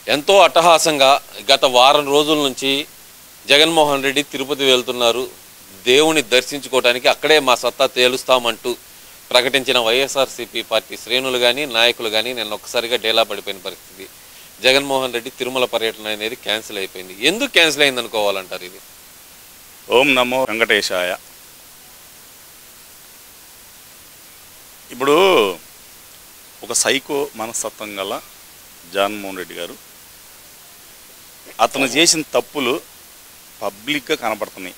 ఎంతో అట్టహాసంగా గత వారం రోజుల నుంచి జగన్మోహన్ రెడ్డి తిరుపతి వెళ్తున్నారు. దేవుని దర్శించుకోవడానికి అక్కడే మా సత్తా తేలుస్తామంటూ ప్రకటించిన వైఎస్ఆర్సీపీ పార్టీ శ్రేణులు కానీ నాయకులు కానీ నిన్న ఒక్కసారిగా డేలా పడిపోయిన పరిస్థితి. జగన్మోహన్ రెడ్డి తిరుమల పర్యటన అనేది క్యాన్సిల్ అయిపోయింది. ఎందుకు క్యాన్సిల్ అయింది అనుకోవాలంటారు? ఇది ఓం నమో వెంకటేశాయ. ఇప్పుడు ఒక సైకో మనస్తత్వం గల జగన్మోహన్ రెడ్డి గారు, అతను చేసిన తప్పులు పబ్లిక్గా కనపడుతున్నాయి,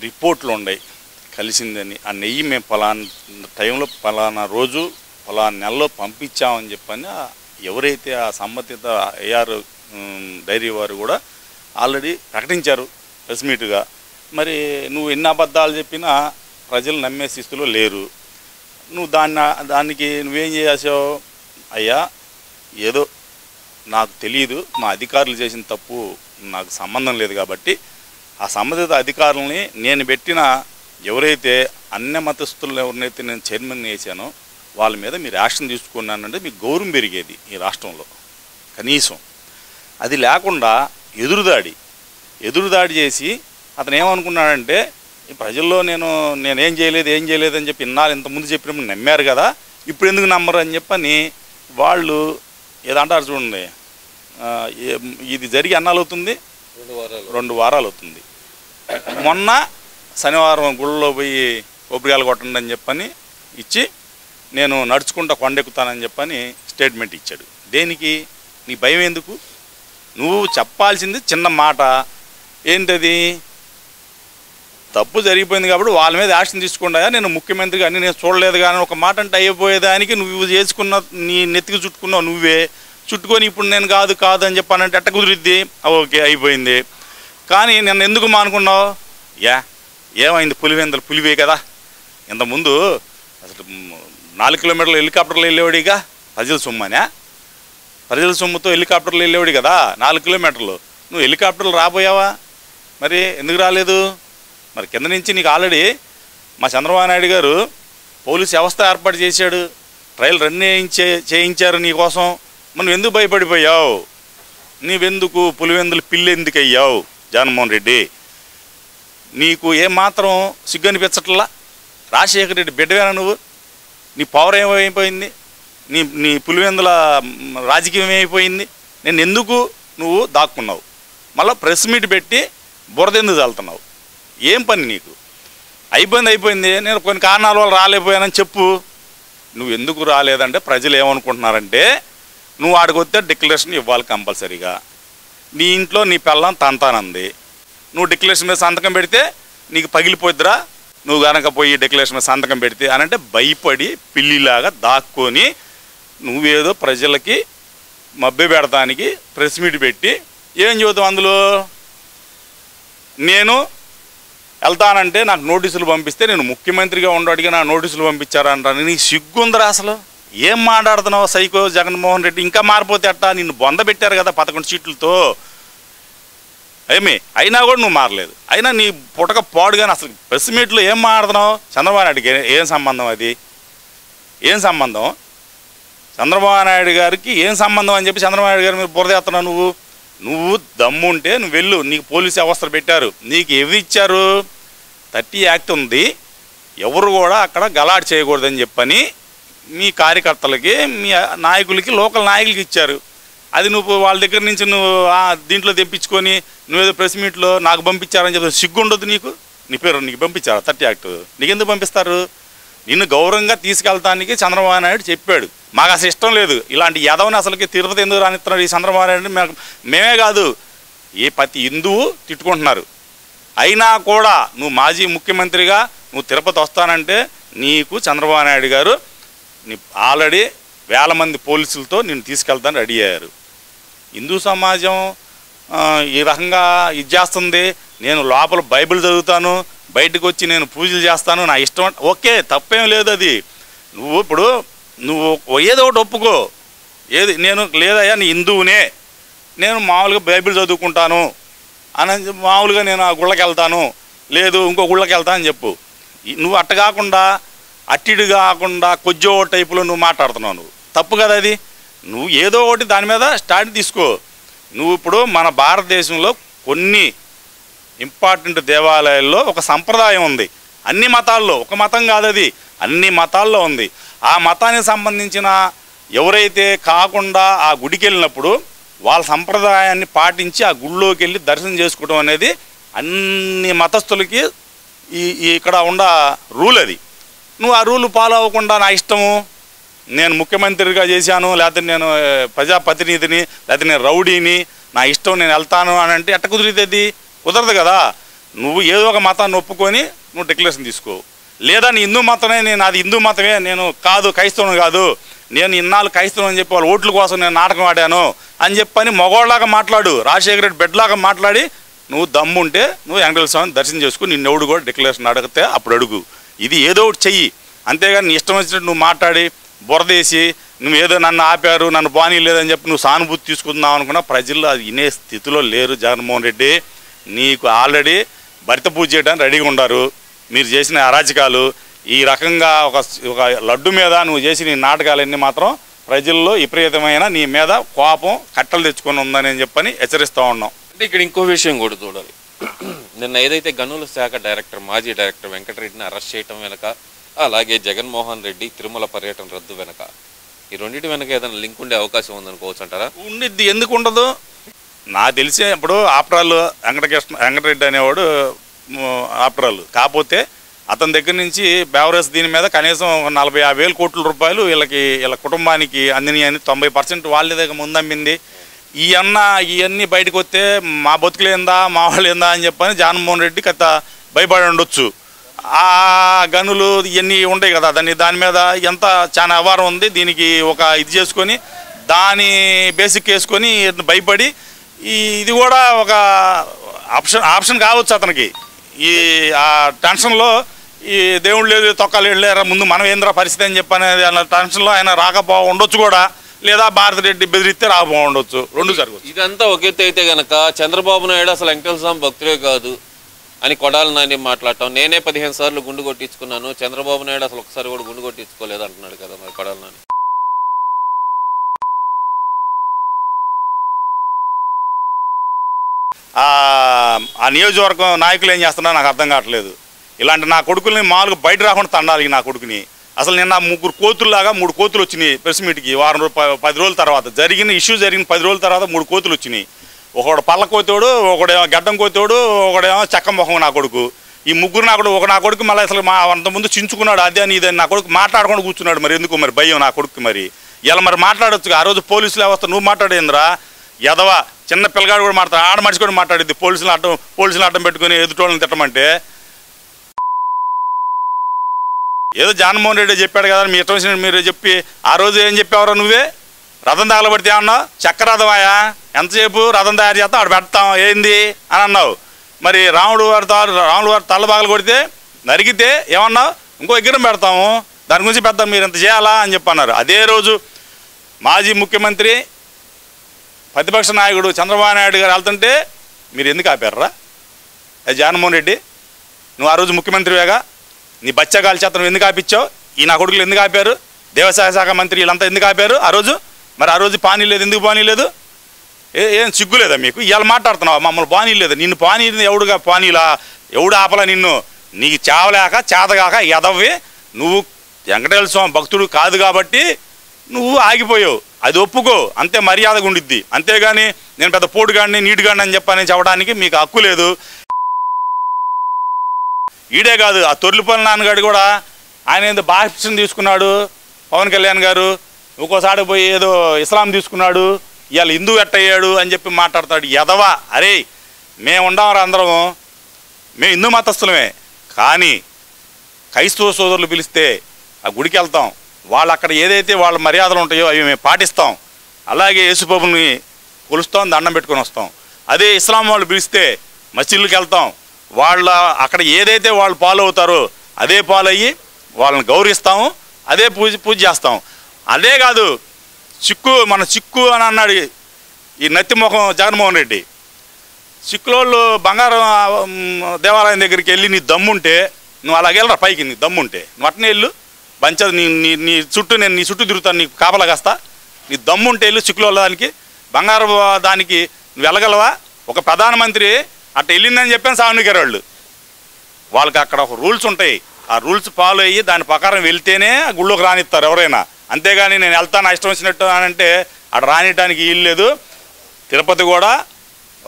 రిపోర్ట్లు ఉన్నాయి కలిసిందని. ఆ నెయ్యి మేము ఫలానా టైంలో ఫలానా రోజు ఫలానా నెలలో పంపించామని చెప్పని ఎవరైతే ఆ సంబంధిత ఏఆర్ డైరీ వారు కూడా ఆల్రెడీ ప్రకటించారు ప్రెస్ మీట్గా. మరి నువ్వు ఎన్ని అబద్ధాలు చెప్పినా ప్రజలు నమ్మే స్థితిలో లేరు. నువ్వు దానికి నువ్వేం చేసావు? అయ్యా, ఏదో నాకు తెలియదు, మా అధికారులు చేసిన తప్పు నాకు సంబంధం లేదు కాబట్టి ఆ సంబంధిత అధికారులని నేను పెట్టిన ఎవరైతే అన్య మతస్థులను ఎవరినైతే నేను చైర్మన్ వేసానో వాళ్ళ మీద మీరు యాక్షన్ తీసుకున్నానంటే మీకు గౌరవం పెరిగేది ఈ రాష్ట్రంలో. కనీసం అది లేకుండా ఎదురుదాడి చేసి అతను ఏమనుకున్నాడంటే, ఈ ప్రజల్లో నేనేం చేయలేదు అని చెప్పి ఇన్నాళ్ళు ఇంతకుముందు చెప్పినప్పుడు నమ్మారు కదా, ఇప్పుడు ఎందుకు నమ్మరు అని చెప్పని వాళ్ళు ఏదంటారు చూడండి. ఇది జరిగి అన్నాళ్ళు అవుతుంది, 2 వారాలు అవుతుంది. మొన్న శనివారం గుళ్ళలో పోయి కొబ్బరికాయలు కొట్టండి అని చెప్పని ఇచ్చి నేను నడుచుకుంటా కొండెక్కుతానని చెప్పని స్టేట్మెంట్ ఇచ్చాడు. దేనికి? నీ భయం ఎందుకు? నువ్వు చెప్పాల్సింది చిన్న మాట ఏంటది? తప్పు జరిగిపోయింది కాబట్టి వాళ్ళ మీద యాక్షన్ తీసుకుంటాయా, నేను ముఖ్యమంత్రిగా అన్నీ నేను చూడలేదు కానీ ఒక మాట అంటే అయిపోయేదానికి నువ్వు చేసుకున్న నీ నెత్తికి చుట్టుకున్నావు, నువ్వే చుట్టుకొని ఇప్పుడు నేను కాదు అని చెప్పానంటే ఎట్ట కుదిరిద్ది? ఓకే, అయిపోయింది. కానీ నన్ను ఎందుకు మానుకున్నావు? ఏమైంది? పులివే కదా. ఇంతకుముందు అసలు 4 కిలోమీటర్లు హెలికాప్టర్లు వెళ్ళేవాడిగా, ప్రజల సొమ్ముతో హెలికాప్టర్లు వెళ్ళేవాడి కదా 4 కిలోమీటర్లు. నువ్వు హెలికాప్టర్లు రాబోయావా? మరి ఎందుకు రాలేదు? మరి కింద నుంచి నీకు ఆల్రెడీ మా చంద్రబాబు నాయుడు గారు పోలీసు వ్యవస్థ ఏర్పాటు చేశాడు, ట్రయల్ రన్ చేయించారు నీ కోసం. మనం ఎందుకు భయపడిపోయావు? నీవెందుకు పులివెందులు పిల్లి ఎందుకు అయ్యావు? జగన్మోహన్ రెడ్డి, నీకు ఏమాత్రం సిగ్గు అనిపించట్లా? రాజశేఖర రెడ్డి బిడ్డవేనా నువ్వు? నీ పవర్ ఏమైపోయింది? నీ పులివెందుల రాజకీయం ఏమైపోయింది? నేను ఎందుకు నువ్వు దాక్కున్నావు? మళ్ళీ ప్రెస్ మీట్ పెట్టి బురదెందుకు చల్లుతున్నావు? ఏం పని నీకు? అయిపోయింది. నేను కొన్ని కారణాల వల్ల రాలేకపోయానని చెప్పు. నువ్వు ఎందుకు రాలేదంటే ప్రజలు ఏమనుకుంటున్నారంటే, నువ్వు ఆడికి వస్తే డిక్లరేషన్ ఇవ్వాలి కంపల్సరీగా. నీ ఇంట్లో నీ పిల్లం తంతానంది, నువ్వు డిక్లరేషన్ మీద సంతకం పెడితే నీకు పగిలిపోద్దిరా, నువ్వు కనుక పోయి డిక్లరేషన్ మీద సంతకం పెడితే అనంటే భయపడి పిల్లిలాగా దాక్కొని నువ్వేదో ప్రజలకి మభ్య పెడతానికి ప్రెస్ మీట్ పెట్టి ఏం చెబుతావు? అందులో నేను వెళ్తానంటే నాకు నోటీసులు పంపిస్తే నేను ముఖ్యమంత్రిగా ఉండడిగా నా నోటీసులు పంపించారంటాను. నీకు సిగ్గుందరా అసలు? ఏం మాట్లాడుతున్నావు సైకో జగన్మోహన్ రెడ్డి? ఇంకా మారిపోతే అట్టా? నిన్ను బొంద పెట్టారు కదా 11 సీట్లతో, అయినా కూడా నువ్వు మారలేదు. అయినా నీ పుటక పాడు. కానీ అసలు ప్రెస్ మీట్లో ఏం మాట్లాడుతున్నావు? చంద్రబాబు నాయుడికి ఏం సంబంధం? అది ఏం సంబంధం? చంద్రబాబు నాయుడు గారికి ఏం సంబంధం అని చెప్పి చంద్రబాబు నాయుడు గారి మీద బురదేస్తున్నావు నువ్వు దమ్ముంటే నువ్వు వెళ్ళు. నీకు పోలీసు వ్యవస్థలు పెట్టారు, నీకు ఎవరు ఇచ్చారు? 30 యాక్ట్ ఉంది. ఎవరు కూడా అక్కడ గలాట్ చేయకూడదని చెప్పని మీ కార్యకర్తలకి, మీ నాయకులకి, లోకల్ నాయకులకి ఇచ్చారు. అది నువ్వు వాళ్ళ దగ్గర నుంచి నువ్వు దీంట్లో తెప్పించుకొని నువ్వేదో ప్రెస్ మీట్లో నాకు పంపించారని చెప్పి సిగ్గుండదు నీకు? నీ పేరు నీకు పంపించారు 30 యాక్ట్? నీకెందుకు పంపిస్తారు? నిన్ను గౌరవంగా తీసుకెళ్తానికి చంద్రబాబు నాయుడు చెప్పాడు. మాకు అసలు ఇష్టం లేదు ఇలాంటి యాదవని, అసలుకి తిరుపతి ఎందుకు రానిస్తున్నాడు ఈ చంద్రబాబు నాయుడు? మేమే కాదు, ఏ ప్రతి హిందువు తిట్టుకుంటున్నారు. అయినా కూడా నువ్వు మాజీ ముఖ్యమంత్రిగా నువ్వు తిరుపతి వస్తానంటే నీకు చంద్రబాబు నాయుడు గారు ఆల్రెడీ 1000 మంది పోలీసులతో నిన్ను తీసుకెళ్తాను రెడీ అయ్యారు. హిందూ సమాజం ఈ రకంగా ఇది చేస్తుంది. నేను లోపల బైబిల్ చదువుతాను, బయటకు వచ్చి నేను పూజలు చేస్తాను, నా ఇష్టం. ఓకే, తప్పేం లేదు. అది నువ్వు ఏదో ఒకటి ఒప్పుకో. నేను లేదయ్యా నీ హిందువునే, నేను మామూలుగా బైబిల్ చదువుకుంటాను అని మామూలుగా నేను ఆ గుళ్ళకి వెళ్తాను, లేదు ఇంకో గుళ్ళకి వెళ్తాను అని చెప్పు. నువ్వు అట్ట కాకుండా అట్టిడు కాకుండా కొజ్జో టైపులో నువ్వు మాట్లాడుతున్నావు. నువ్వు తప్పు కదా అది. నువ్వు ఏదో ఒకటి దాని మీద స్టాండ్ తీసుకో. నువ్వు ఇప్పుడు మన భారతదేశంలో కొన్ని ఇంపార్టెంట్ దేవాలయాల్లో ఒక సంప్రదాయం ఉంది, అన్ని మతాల్లో, ఒక మతం కాదు అది, అన్ని మతాల్లో ఉంది. ఆ మతానికి సంబంధించిన ఎవరైతే కాకుండా ఆ గుడికి వెళ్ళినప్పుడు వాళ్ళ సంప్రదాయాన్ని పాటించి ఆ గుడిలోకి వెళ్ళి దర్శనం చేసుకోవడం అనేది అన్ని మతస్థులకి ఇక్కడ ఉన్న రూల్. అది నువ్వు ఆ రూల్ ఫాలో అవ్వకుండా నా ఇష్టము, నేను ముఖ్యమంత్రిగా చేశాను, లేకపోతే నేను ప్రజాప్రతినిధిని, లేకపోతే నేను రౌడీని, నా ఇష్టం నేను వెళ్తాను అని అంటే ఎట్ట కుదిరితే కుదరదు కదా. నువ్వు ఏదో ఒక మతాన్ని ఒప్పుకొని నువ్వు డిక్లరేషన్ తీసుకో. లేదా నీ హిందూ మతమే, నేను అది హిందూ మతమే, నేను కాదు క్రైస్తవం కాదు, నేను ఇన్నాళ్ళు క్రైస్తవం అని చెప్పి వాళ్ళ ఓట్ల కోసం నేను నాటకం ఆడాను అని చెప్పని మగవాళ్ళలాగా మాట్లాడు, రాజశేఖర రెడ్డి బిడ్డలాగా మాట్లాడి నువ్వు దమ్ముంటే నువ్వు వెంకటేశ్వర స్వామిని దర్శనం చేసుకుని నిన్నెవడు కూడా డిక్లరేషన్ అడిగితే అప్పుడు అడుగు. ఇది ఏదో ఒకటి చెయ్యి, అంతేగాని నీ ఇష్టం వచ్చినట్టు నువ్వు మాట్లాడి బురదేసి నువ్వు ఏదో నన్ను ఆపారు, నన్ను బానీ లేదని చెప్పి నువ్వు సానుభూతి తీసుకుందాం అనుకున్నా ప్రజల్లో అది వినే స్థితిలో లేరు. జగన్మోహన్ రెడ్డి నీకు ఆల్రెడీ భర్త పూజ చేయడానికి రెడీగా ఉన్నారు. మీరు చేసిన అరాచకాలు, ఈ రకంగా ఒక లడ్డు మీద నువ్వు చేసిన ఈ నాటకాలన్నీ మాత్రం ప్రజల్లో విపరీతమైన నీ మీద కోపం కట్టలు తెచ్చుకొని ఉందని చెప్పని హెచ్చరిస్తూ ఉన్నాం. అంటే ఇక్కడ ఇంకో విషయం కూడా చూడాలి. నిన్న ఏదైతే గనుల శాఖ డైరెక్టర్, మాజీ డైరెక్టర్ వెంకటరెడ్డిని అరెస్ట్ చేయడం వెనక, అలాగే జగన్మోహన్ రెడ్డి తిరుమల పర్యటన రద్దు వెనక, ఈ రెండింటి వెనక ఏదైనా లింక్ ఉండే అవకాశం ఉందనుకోవచ్చు అంటారా? ఉండిద్ది, ఎందుకు ఉండదు. నాకు తెలిసే ఇప్పుడు ఆఫ్టర్ ఆల్ వెంకటరెడ్డి అనేవాడు ఆఫ్టర్ ఆల్, కాకపోతే అతని దగ్గర నుంచి బెవరేజ్ దీని మీద కనీసం 40-50 కోట్ల రూపాయలు వీళ్ళ కుటుంబానికి అందినాయి అని 90% వాళ్ళ దగ్గర ముందమ్మింది. ఇవన్నీ బయటకు వస్తే మా బతుకులేందా, మా వాళ్ళు ఏందా అని చెప్పని జగన్మోహన్ రెడ్డి కథ భయపడి ఉండొచ్చు. ఆ గనులు ఇవన్నీ ఉంటాయి కదా, దాని మీద ఎంత చాలా వ్యవహారం ఉంది, దీనికి ఒక ఇది చేసుకొని దాని బేసిక్ వేసుకొని భయపడి ఇది కూడా ఒక ఆప్షన్ కావచ్చు అతనికి. ఆ టెన్షన్లో ఈ దేవుళ్ళు లేదు, తొక్కలు లేరా, ముందు మనం ఏంద్రా పరిస్థితి అని చెప్పనేది అన్న టెన్షన్లో ఆయన రాకపో ఉండొచ్చు కూడా, లేదా భారతిరెడ్డి బెదిరిస్తే రాకపో ఉండొచ్చు, రెండు జరగచ్చు. ఇదంతా ఒకెత్తి అయితే గనక చంద్రబాబు నాయుడు అసలు వెంకటేశ్వర స్వామి భక్తులే కాదు అని కొడాలి నాని మాట్లాడటం, నేనే 15 సార్లు గుండు కొట్టించుకున్నాను, చంద్రబాబు నాయుడు అసలు ఒకసారి కూడా గుండు కొట్టించుకోలేదు అంటున్నాడు కదా మరి కొడాలి నాని. ఆ నియోజకవర్గం నాయకులు ఏం చేస్తున్నారో నాకు అర్థం కావట్లేదు. ఇలాంటి నా కొడుకుల్ని మామూలుగా బయట రాకుండా తండాలి నా కొడుకుని. అసలు నిన్న 3 కోతుల్లాగా 3 కోతులు వచ్చినాయి ప్రెస్ మీట్కి. 10 రోజుల తర్వాత జరిగిన 10 రోజుల తర్వాత 3 కోతులు వచ్చినాయి. ఒకడు పళ్ళ కోతోడు, ఒకడేమో గడ్డం కోతోడు, ఒకడేమో చెక్క మొహం నా కొడుకు. ఈ ముగ్గురు నా కొడుకు మళ్ళీ అసలు అంతకుముందు చించుకున్నాడు, అదే అని ఇదని నా కొడుకు మాట్లాడుకుండా కూర్చున్నాడు. మరి ఎందుకు మరి భయం నా కొడుకు? మరి ఇలా మరి మాట్లాడొచ్చు. ఆ రోజు పోలీసులు వ్యవస్థ నువ్వు మాట్లాడేంద్రా ఎదవ, చిన్న పిల్లగాడు కూడా మాట్లాడు, ఆడ మనిషి కూడా మాట్లాడిద్ది. పోలీసులు అడ్డం పెట్టుకుని ఎదుటోళ్ళని తిట్టమంటే ఏదో జగన్మోహన్ రెడ్డి చెప్పాడు కదా, మీ ఇష్టం మీరు చెప్పి ఆ రోజు ఏం చెప్పేవారో నువ్వే. రథం తగలబడితే అన్నావు, చక్రరథమాయా ఎంతసేపు రథం తయారు చేస్తాం ఆడ పెడతాం ఏంది అని అన్నావు. మరి రాముడు వారి తల్లబాగలు కొడితే నరికితే ఏమన్నావు, ఇంకో విగ్రహం పెడతాము, దాని గురించి పెద్ద మీరు ఇంత చేయాలా అని చెప్పి అన్నారు. అదే రోజు మాజీ ముఖ్యమంత్రి ప్రతిపక్ష నాయకుడు చంద్రబాబు నాయుడు గారు వెళ్తుంటే మీరు ఎందుకు ఆపారా? జగన్మోహన్ రెడ్డి నువ్వు ఆ రోజు ముఖ్యమంత్రివేగా, నీ బచ్చగాలి చేత నువ్వు ఎందుకు ఆపించావు? ఈ నా కొడుకులు ఎందుకు ఆపారు? దేవసాయ శాఖ మంత్రి వీళ్ళంతా ఎందుకు ఆపారు ఆ రోజు? మరి ఆ రోజు పానీ లేదు, ఎందుకు పానీ లేదు? ఏం సిగ్గులేదా మీకు? ఇవాళ మాట్లాడుతున్నావు మమ్మల్ని పానీ లేదు, నిన్ను పానీ ఎవడుగా పానీలా, ఎవడు ఆపలా నిన్ను? నీకు చావలేక చేతగాక ఎదవ్వి నువ్వు వెంకటేశ్వర స్వామి భక్తుడు కాదు కాబట్టి నువ్వు ఆగిపోయావు. అది ఒప్పుకో, అంతే మర్యాదగా ఉండిద్ది. అంతేగాని నేను పెద్ద పోటుగాడిని నీటిగాడిని అని చెప్పడానికి మీకు హక్కు లేదు. ఈడే కాదు, ఆ తొర్లిపల్లి నాన్నగాడు కూడా ఆయన ఏదో బాప్టిజం తీసుకున్నాడు పవన్ కళ్యాణ్ గారు, ఇంకోసారి పోయి ఏదో ఇస్లాం తీసుకున్నాడు, ఇవాళ హిందూ ఎట్టయ్యాడు అని చెప్పి మాట్లాడతాడు. ఎదవా, అరే మేము ఉండామరా అందరం, మేము హిందూ మతస్థులమే, కానీ క్రైస్తవ సోదరులు పిలిస్తే ఆ గుడికి వెళ్తాం, వాళ్ళు అక్కడ ఏదైతే వాళ్ళ మర్యాదలు ఉంటాయో అవి మేము పాటిస్తాం. అలాగే యేసుప్రభుని కొలుస్తాం, దండం పెట్టుకొని వస్తాం. అదే ఇస్లాం వాళ్ళు పిలిస్తే మసీదులకు వెళ్తాం, వాళ్ళ అక్కడ ఏదైతే వాళ్ళు ఫాలో అవుతారో అదే ఫాలో అయ్యి వాళ్ళని గౌరవిస్తాము, అదే పూజ చేస్తాం. అదే కాదు మన చిక్కు అని అన్నాడు ఈ నత్తిముఖం జగన్మోహన్ రెడ్డి. చిక్కులోళ్ళు బంగారం దేవాలయం దగ్గరికి వెళ్ళి నీ దమ్ముంటే నువ్వు అలాగే వెళ్ళరా పైకి, నీ దమ్ముంటే నువ్వు అట్నే వెళ్ళు, నీ చుట్టూ నేను నీ చుట్టూ తిరుగుతాను, నీకు కాపలా కాస్తా, నీ దమ్ముంటే వెళ్ళి చిక్కులు దానికి బంగారు దానికి నువ్వు వెళ్ళగలవా? ఒక ప్రధానమంత్రి అట్ట వెళ్ళిందని చెప్పాను సావనిగారు వాళ్ళకి అక్కడ ఒక రూల్స్ ఉంటాయి. ఆ రూల్స్ ఫాలో అయ్యి దాని ప్రకారం వెళ్తేనే గుళ్ళోకి రానిస్తారు ఎవరైనా. అంతేగాని నేను వెళ్తాను ఇష్టం వచ్చినట్టు అని అంటే అక్కడ రానియటానికి వీలు లేదు. తిరుపతి కూడా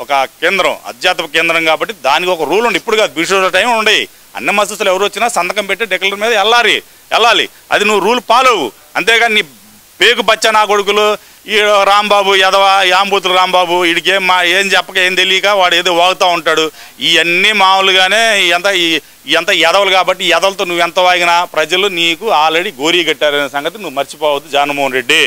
ఒక కేంద్రం, ఆధ్యాత్మిక కేంద్రం కాబట్టి దానికి ఒక రూల్ ఉంది. ఇప్పుడు కాదు, బ్రిటిష్ టైం ఉండయి. అన్ని మసీదులు ఎవరు వచ్చినా సంతకం పెట్టి డిక్లర్ మీద వెళ్ళాలి. అది నువ్వు రూల్ ఫాలో అవ్వు. అంతేగాని నీ పేగు బచ్చా నా కొడుకులు ఈ రాంబాబు యదవ యాంబూతులు రాంబాబు వీడికి ఏం చెప్పక ఏం తెలియక వాడు ఏదో వాగుతూ ఉంటాడు. ఇవన్నీ మామూలుగానే ఎంత ఎదవలు కాబట్టి ఎదవలతో నువ్వు ఎంత వాగినా ప్రజలు నీకు ఆల్రెడీ గోరీ కట్టారనే సంగతి నువ్వు మర్చిపోవద్దు జగన్మోహన్ రెడ్డి.